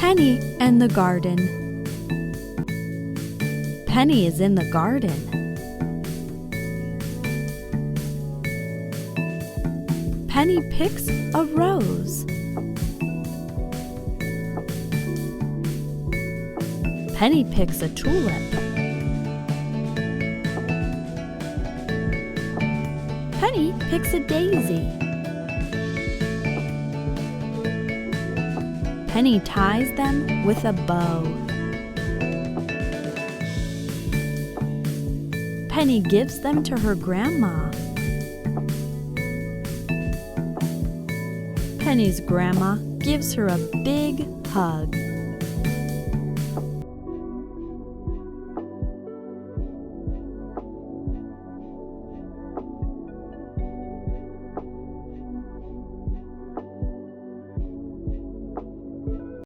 Penny and the garden. Penny is in the garden. Penny picks a rose. Penny picks a tulip. Penny picks a daisy. Penny ties them with a bow. Penny gives them to her grandma. Penny's grandma gives her a big hug.